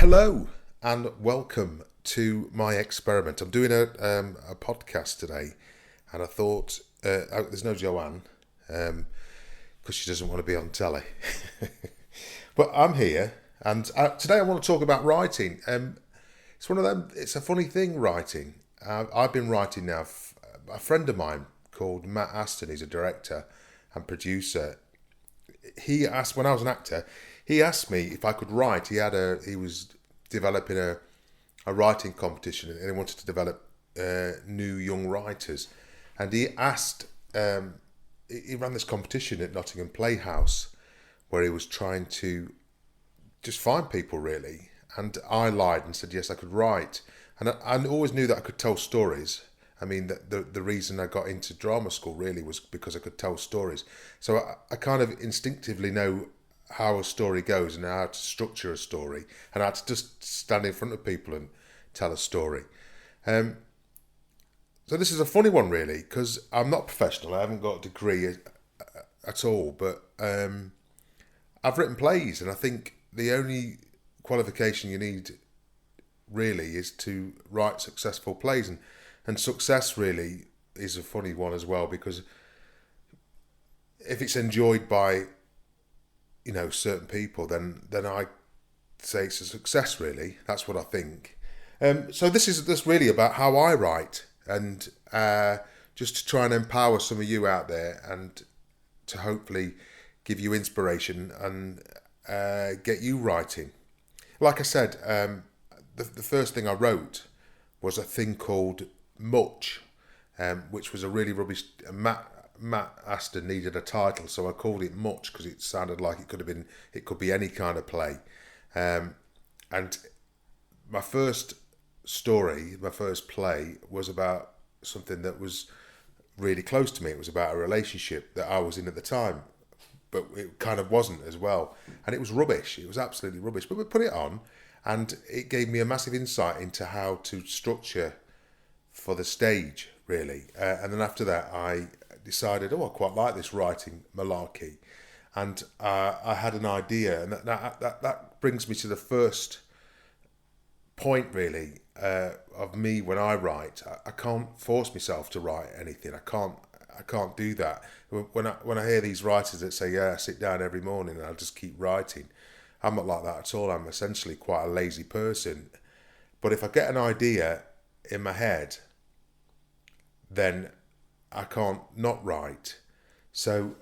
Hello and welcome to my experiment. I'm doing a podcast today, and I thought there's no Joanne because she doesn't want to be on telly. But I'm here, and today I want to talk about writing. It's one of them. It's a funny thing, writing. I've been writing now. A friend of mine called Matt Aston, he's a director and producer. He asked, when I was an actor, he asked me if I could write. He was developing a writing competition, and he wanted to develop new young writers. And he asked, he ran this competition at Nottingham Playhouse, where he was trying to just find people really. And I lied and said yes, I could write, and I always knew that I could tell stories. I mean, the reason I got into drama school really was because I could tell stories. So I kind of instinctively know how a story goes and how to structure a story, and how to just stand in front of people and tell a story. So this is a funny one really, because I'm not professional. I haven't got a degree at all, but I've written plays, and I think the only qualification you need really is to write successful plays. And success really is a funny one as well, because if it's enjoyed by, certain people, then I say it's a success really. That's what I think. So this is just really about how I write, and just to try and empower some of you out there, and to hopefully give you inspiration and get you writing. Like I said, the first thing I wrote was a thing called Much, which was a really rubbish. Matt Aston needed a title, so I called it Much because it sounded like it could be any kind of play. And my first story, my first play, was about something that was really close to me. It was about a relationship that I was in at the time, but it kind of wasn't as well. And it was rubbish. It was absolutely rubbish. But we put it on, and it gave me a massive insight into how to structure for the stage, really. And then after that, I decided, I quite like this writing malarkey. And I had an idea, and that brings me to the first point, really, of me when I write. I can't force myself to write anything. I can't do that. When I hear these writers that say, I sit down every morning and I'll just keep writing, I'm not like that at all. I'm essentially quite a lazy person. But if I get an idea in my head, then I can't not write. So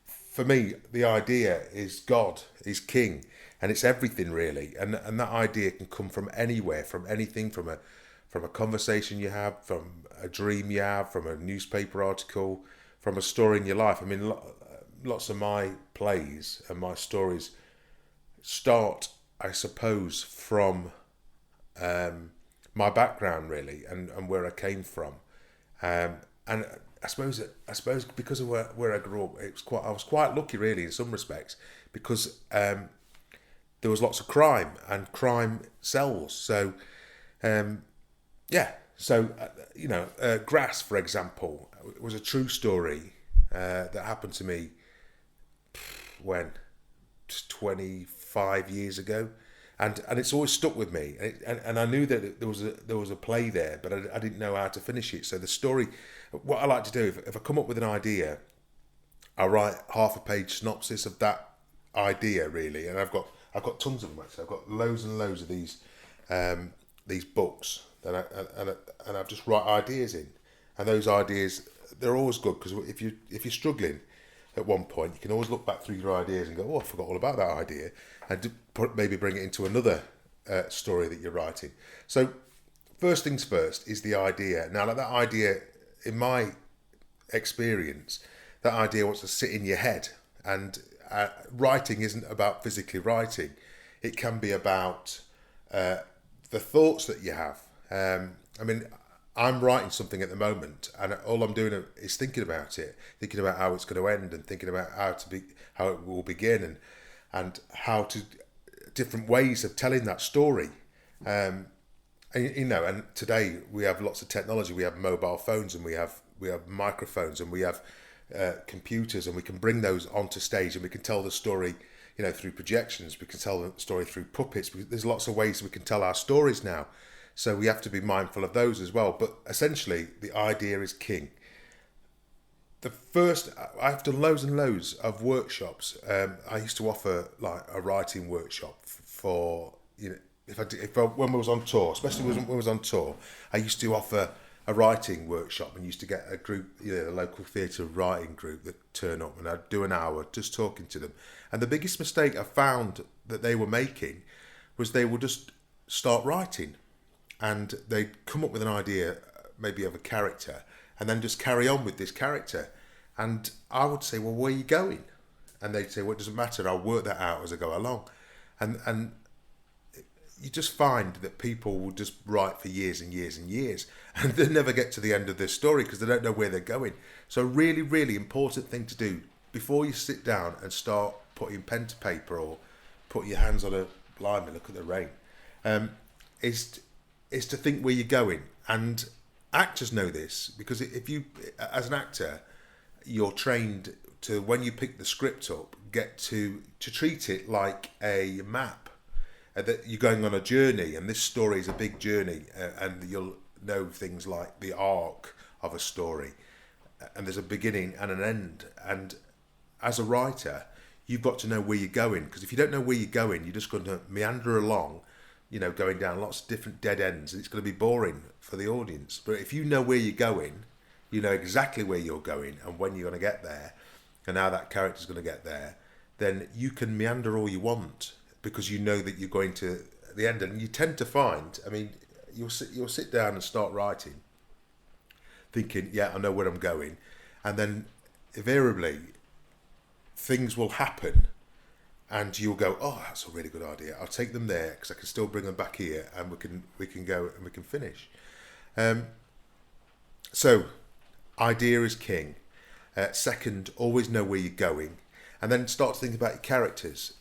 for me, the idea is God, is King, and it's everything really. And that idea can come from anywhere, from anything, from a conversation you have, from a dream you have, from a newspaper article, from a story in your life. I mean, lots of my plays and my stories start, I suppose, from my background really, and where I came from. And I suppose because of where I grew up, I was quite lucky really in some respects, because there was lots of crime, and crime sells. So Grass, for example, was a true story that happened to me when 25 years ago. And it's always stuck with me, and I knew that there was a play there, but I didn't know how to finish it. So the story, what I like to do, if I come up with an idea, I write half a page synopsis of that idea really, and I've got tons of them actually. I've got loads and loads of these books that and I just write ideas in, and those ideas, they're always good, because if you're struggling at one point, you can always look back through your ideas and go, I forgot all about that idea, and maybe bring it into another story that you're writing. So first things first is the idea. Now, like that idea, in my experience, that idea wants to sit in your head, and writing isn't about physically writing. It can be about the thoughts that you have. I mean, I'm writing something at the moment, and all I'm doing is thinking about it, thinking about how it's going to end, and thinking about how it will begin, and how to different ways of telling that story. And today we have lots of technology. We have mobile phones, and we have microphones, and we have computers, and we can bring those onto stage, and we can tell the story through projections. We can tell the story through puppets. There's lots of ways we can tell our stories now. So we have to be mindful of those as well. But essentially, the idea is king. I've done loads and loads of workshops. I used to offer like a writing workshop for, when we was on tour, especially when we was on tour, I used to offer a writing workshop and used to get a group, a local theatre writing group that turn up, and I'd do an hour just talking to them. And the biggest mistake I found that they were making was they would just start writing, and they'd come up with an idea, maybe of a character, and then just carry on with this character. And I would say, well, where are you going? And they'd say, well, it doesn't matter, I'll work that out as I go along. And you just find that people will just write for years and years and years, and they never get to the end of their story because they don't know where they're going. So a really, really important thing to do before you sit down and start putting pen to paper or put your hands on a blimey, look at the rain, is to think where you're going. And actors know this, because if you, as an actor, you're trained to, when you pick the script up, get to treat it like a map, that you're going on a journey, and this story is a big journey, and you'll know things like the arc of a story, and there's a beginning and an end. And as a writer, you've got to know where you're going, because if you don't know where you're going, you're just going to meander along, going down lots of different dead ends, and it's going to be boring for the audience. But if you know where you're going, you know exactly where you're going and when you're going to get there, and how that character's going to get there, then you can meander all you want, because you know that you're going to the end. And you tend to find, you'll sit down and start writing, thinking, yeah, I know where I'm going, and then invariably things will happen, and you'll go, oh, that's a really good idea. I'll take them there because I can still bring them back here, and we can go and we can finish. So, idea is king. Second, always know where you're going, and then start to think about your characters.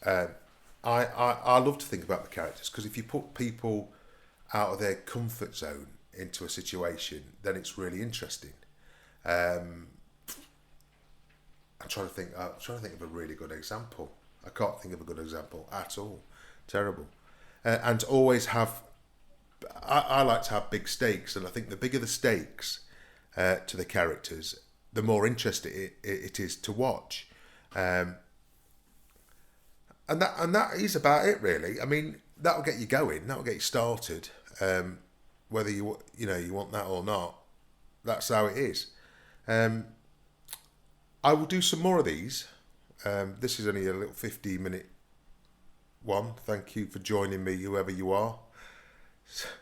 I love to think about the characters, because if you put people out of their comfort zone into a situation, then it's really interesting. I'm trying to think of a really good example. I can't think of a good example at all. Terrible. And always have. I like to have big stakes, and I think the bigger the stakes to the characters, the more interesting it is to watch. And that is about it, really. That'll get you going. That'll get you started. Whether you want that or not, that's how it is. I will do some more of these. This is only a little 15-minute one. Thank you for joining me, whoever you are.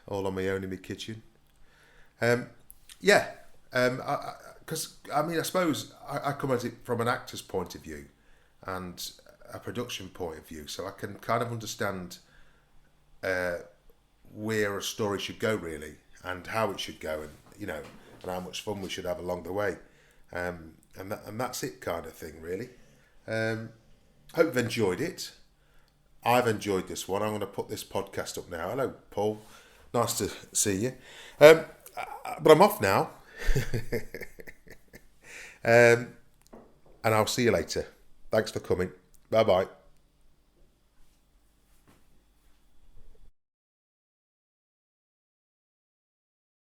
All on my own in my kitchen. Because I suppose I come at it from an actor's point of view and a production point of view, so I can kind of understand where a story should go, really, and how it should go, and how much fun we should have along the way, and that's it, kind of thing, really. Hope you've enjoyed it. I've enjoyed this one. I'm going to put this podcast up now. Hello, Paul. Nice to see you. But I'm off now. And I'll see you later. Thanks for coming. Bye-bye.